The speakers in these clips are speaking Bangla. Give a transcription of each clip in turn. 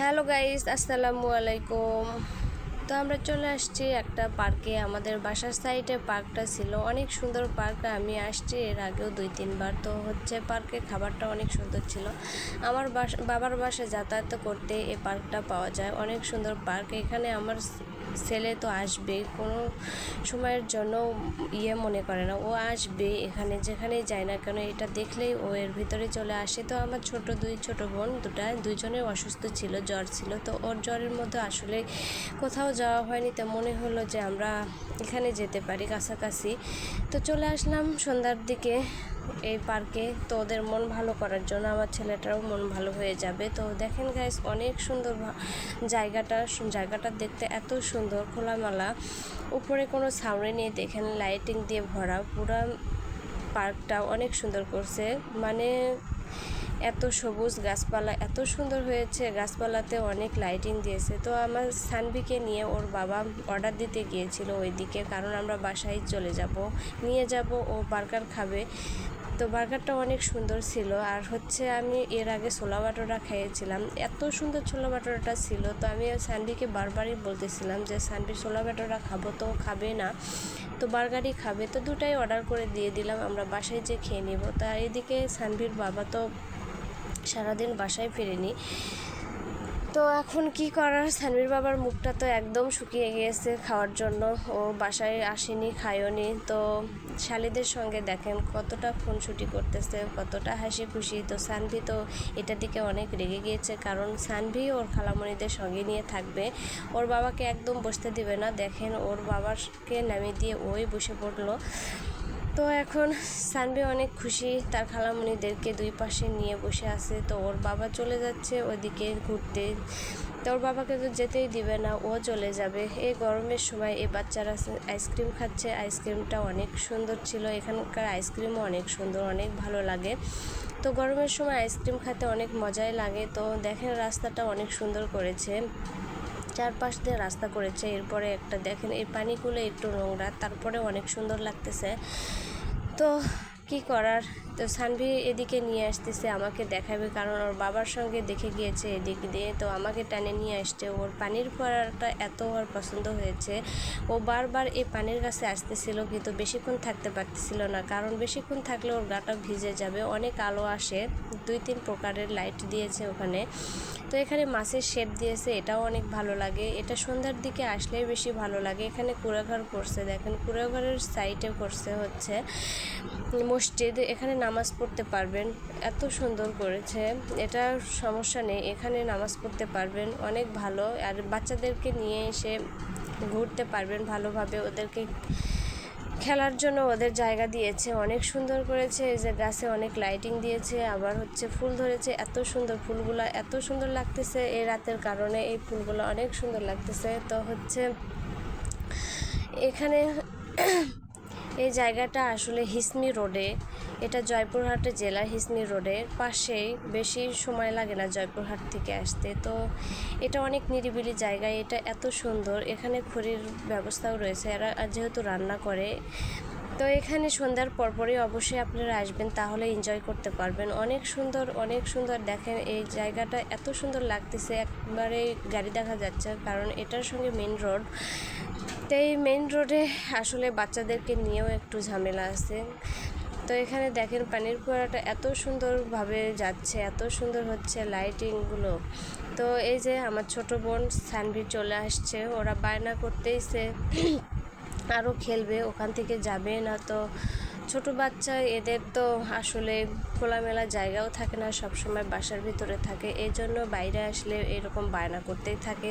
হ্যালো গাইস, আসসালামু আলাইকুম। তো আমরা চলে আসছি একটা পার্কে। আমাদের বাসার সাইডে পার্কটা ছিল, অনেক সুন্দর পার্ক। আমি আসছি এর আগেও 2-3 বার। তো পার্কে খাবারটা অনেক সুন্দর ছিল। আমার বাবার বাসায় যাতায়াত করতে এই পার্কটা পাওয়া যায়। অনেক সুন্দর পার্ক। এখানে আমার ছেলে তো আসবে, কোনো সময়ের জন্য মনে করে না, ও আসবে এখানে যেখানেই যায় না কেন, এটা দেখলেই ও এর ভিতরে চলে আসে। তো আমার দুই ছোট বোন দুজনে অসুস্থ ছিল, জ্বর ছিল। তো ওর জ্বরের মধ্যে আসলে কোথাও যাওয়া হয়নি। তো মনে হলো যে আমরা এখানে যেতে পারি কাছাকাছি। তো চলে আসলাম সন্ধ্যার দিকে এই পার্কে। তো ওদের মন ভালো করার জন্য আমার ছেলেটারও মন ভালো হয়ে যাবে। তো দেখেন গাইস, অনেক সুন্দর জায়গাটা দেখতে এত সুন্দর, খোলামেলা, উপরে কোনো ছাউনি নেই। দেখেন লাইটিং দিয়ে ভরা পুরা পার্কটা অনেক সুন্দর করছে। মানে এত সবুজ গাছপালা, এত সুন্দর হয়েছে। গাছপালাতে অনেক লাইটিং দিয়েছে। তো আমার সানভিকে নিয়ে ওর বাবা অর্ডার দিতে গিয়েছিল ওইদিকে, কারণ আমরা বাসায় নিয়ে যাব, ও বার্গার খাবে। তো বার্গারটা অনেক সুন্দর ছিল। আর আমি এর আগে ছোলা বাটোরা খেয়েছিলাম, এত সুন্দর ছোলা বাটোরাটা ছিল। তো আমি সানভিকে বারবারই বলতেছিলাম যে সানভি ছোলা বাটোরা খাবো, তো খাবে না, তো বার্গারই খাবে। তো দুটাই অর্ডার করে দিয়ে দিলাম, আমরা বাসায় যে খেয়ে নেব। তা এদিকে সানভির বাবা তো সারাদিন বাসায় ফিরেনি। তো এখন কি করার, সানভির বাবার মুখটা তো একদম শুকিয়ে গিয়েছে খাওয়ার জন্য। ও বাসায় আসেনি, খায়ওনি। তো শালিদের সঙ্গে দেখেন কতটা খুনসুটি করতেছে, কতটা হাসি খুশি। তো সানভি তো এটার দিকে অনেক রেগে গিয়েছে, কারণ সানভি ওর খালামণিদের সঙ্গে নিয়ে থাকবে, ওর বাবাকে একদম বসতে দিবে না। দেখেন ওর বাবাকে নামিয়ে দিয়ে ওই বসে পড়লো। তো এখন সানভি অনেক খুশি, তার খালামণিদেরকে দুই পাশে নিয়ে বসে আছে। তো ওর বাবা চলে যাচ্ছে ওইদিকে ঘুরতে। তো ওর বাবাকে তো যেতেই দিবে না, ও চলে যাবে। এই গরমের সময় এই বাচ্চারা আইসক্রিম খাচ্ছে। আইসক্রিমটা অনেক সুন্দর ছিল, এখানকার আইসক্রিমও অনেক সুন্দর, অনেক ভালো লাগে। তো গরমের সময় আইসক্রিম খেতে অনেক মজাই লাগে। তো দেখেন রাস্তাটা অনেক সুন্দর করেছে, চারপাশ দিয়ে রাস্তা করেছে। এরপরে একটা দেখেন এই পানিগুলো একটু নোংরা, তারপরে অনেক সুন্দর লাগতেছে। তো কি করার, তো সানভি এদিকে নিয়ে আসতেছে, আমাকে দেখাবে, কারণ ওর বাবার সঙ্গে দেখে গিয়েছে এদিক দিয়ে। তো আমাকে টানে নিয়ে আসছে। ওর পানির ফোয়ারাটা এত ওর পছন্দ হয়েছে, ও বারবার এই পানির কাছে আসতেছিল, কিন্তু বেশিক্ষণ থাকতে পারতেছিল না, কারণ বেশিক্ষণ থাকলে ওর গাটা ভিজে যাবে। অনেক আলো আসে, 2-3 প্রকারের লাইট দিয়েছে ওখানে। তো এখানে মাছের শেড দিয়েছে, এটাও অনেক ভালো লাগে। এটা সন্ধ্যার দিকে আসলেই বেশি ভালো লাগে। এখানে কুড়াঘর করছে, দেখেন কুড়াঘরের সাইডে করছে মসজিদ, এখানে নামাজ পড়তে পারবেন, এত সুন্দর করেছে। এটা সমস্যা নেই, এখানে নামাজ পড়তে পারবেন, অনেক ভালো। আর বাচ্চাদেরকে নিয়ে এসে ঘুরতে পারবেন ভালোভাবে, ওদেরকে খেলার জন্য ওদের জায়গা দিয়েছে, অনেক সুন্দর করেছে। এই যে গাছে অনেক লাইটিং দিয়েছে, আবার ফুল ধরেছে, এত সুন্দর ফুলগুলো, এত সুন্দর লাগতেছে এই রাতের কারণে। এই ফুলগুলো অনেক সুন্দর লাগতেছে। তো এখানে এই জায়গাটা আসলে হিসমি রোডে, এটা জয়পুরহাট জেলার হিসমি রোডের পাশেই, বেশি সময় লাগে না জয়পুরহাট থেকে আসতে। তো এটা অনেক নিরিবিলি জায়গায়, এটা এত সুন্দর। এখানে খড়ির ব্যবস্থাও রয়েছে, এরা যেহেতু রান্না করে। তো এখানে সন্ধ্যার পরপরই অবশ্যই আপনারা আসবেন, তাহলে এনজয় করতে পারবেন। অনেক সুন্দর, অনেক সুন্দর। দেখেন এই জায়গাটা এত সুন্দর লাগতেছে, একবারে গাড়ি দেখা যাচ্ছে, কারণ এটার সঙ্গে মেন রোড। তো এই মেন রোডে আসলে বাচ্চাদেরকে নিয়েও একটু ঝামেলা আছে। তো এখানে দেখেন পানির ফোয়ারাটা এত সুন্দরভাবে যাচ্ছে, এত সুন্দর হচ্ছে লাইটিংগুলো। তো এই যে আমার ছোট বোন সানভি চলে আসছে, ওরা বায়না করতেইছে আরও খেলবে, ওখান থেকে যাবে না। তো ছোট বাচ্চা, এদের তো আসলে খোলামেলা জায়গাও থাকে না, সব সময় বাসার ভিতরে থাকে, এই জন্য বাইরে আসলে এরকম বায়না করতেই থাকে।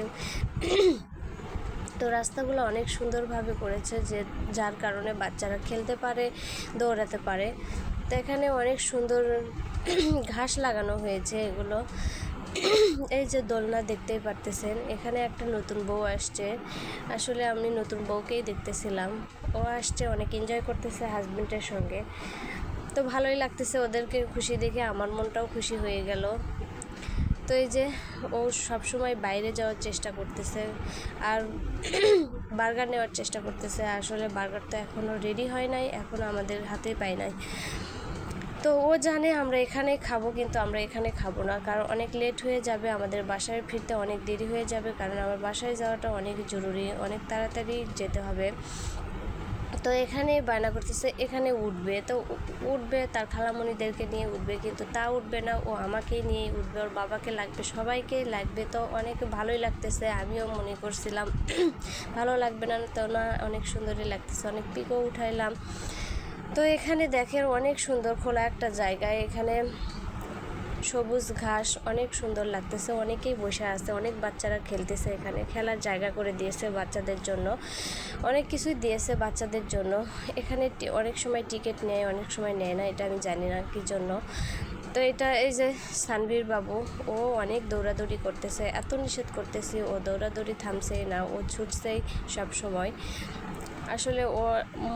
তো রাস্তাগুলো অনেক সুন্দরভাবে করেছে, যার কারণে বাচ্চারা খেলতে পারে, দৌড়াতে পারে। তো এখানে অনেক সুন্দর ঘাস লাগানো হয়েছে এগুলো। এই যে দোলনা দেখতেই পারতেছেন, এখানে একটা নতুন বউ আসছে। আসলে আমি নতুন বউকেই দেখতেছিলাম, ও আসছে, অনেক এনজয় করতেছে হাজবেন্ডের সঙ্গে। তো ভালোই লাগতেছে ওদেরকে খুশি দেখে, আমার মনটাও খুশি হয়ে গেল। তো এই যে ও সবসময় বাইরে যাওয়ার চেষ্টা করতেছে আর বার্গার নেওয়ার চেষ্টা করতেছে। আসলে বার্গার তো এখনও রেডি হয় নাই, এখনও আমাদের হাতে পাই নাই। তো ও জানে আমরা এখানেই খাবো, কিন্তু আমরা এখানে খাবো না, কারণ অনেক লেট হয়ে যাবে, আমাদের বাসায় ফিরতে অনেক দেরি হয়ে যাবে, কারণ আমার বাসায় যাওয়াটা অনেক জরুরি, অনেক তাড়াতাড়ি যেতে হবে। তো এখানে বায়না করতেছে এখানে উঠবে, তো উঠবে তার খালামণিদেরকে নিয়ে উঠবে, কিন্তু তা উঠবে না, ও আমাকেই নিয়ে উঠবে, ওর বাবাকে লাগবে, সবাইকেই লাগবে। তো অনেক ভালোই লাগতেছে, আমিও মনে করছিলাম ভালো লাগবে না, তো না, অনেক সুন্দরই লাগতেছে, অনেক পিকও উঠাইলাম। তো এখানে দেখেন অনেক সুন্দর খোলা একটা জায়গায়, এখানে সবুজ ঘাস অনেক সুন্দর লাগতেছে, অনেকেই বসে আছে, অনেক বাচ্চারা খেলতেছে, এখানে খেলার জায়গা করে দিয়েছে বাচ্চাদের জন্য, অনেক কিছুই দিয়েছে বাচ্চাদের জন্য। এখানে অনেক সময় টিকিট নেয়, অনেক সময় নেয় না, এটা আমি জানি না কী জন্য। তো এটা এই যে সানভীর বাবু, ও অনেক দৌড়াদৌড়ি করতেছে, এত নিষেধ করতেছি, ও দৌড়াদৌড়ি থামছেই না, ও ছুটছেই সব সময়। আসলে ও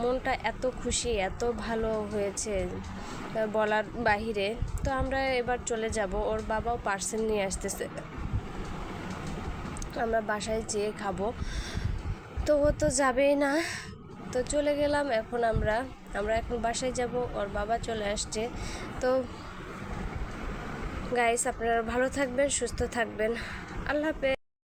মনটা এত খুশি, এত ভালো হয়েছে বলার বাহিরে। তো আমরা এবার চলে যাব, ওর বাবাও পার্সেল নিয়ে আসতেছে, আমরা বাসায় যেয়ে খাবো। তো ও তো যাবেই না, তো চলে গেলাম। এখন আমরা এখন বাসায় যাব, ওর বাবা চলে আসছে। তো গাইস, আপনারা ভালো থাকবেন, সুস্থ থাকবেন, আল্লাহ হাফেজ।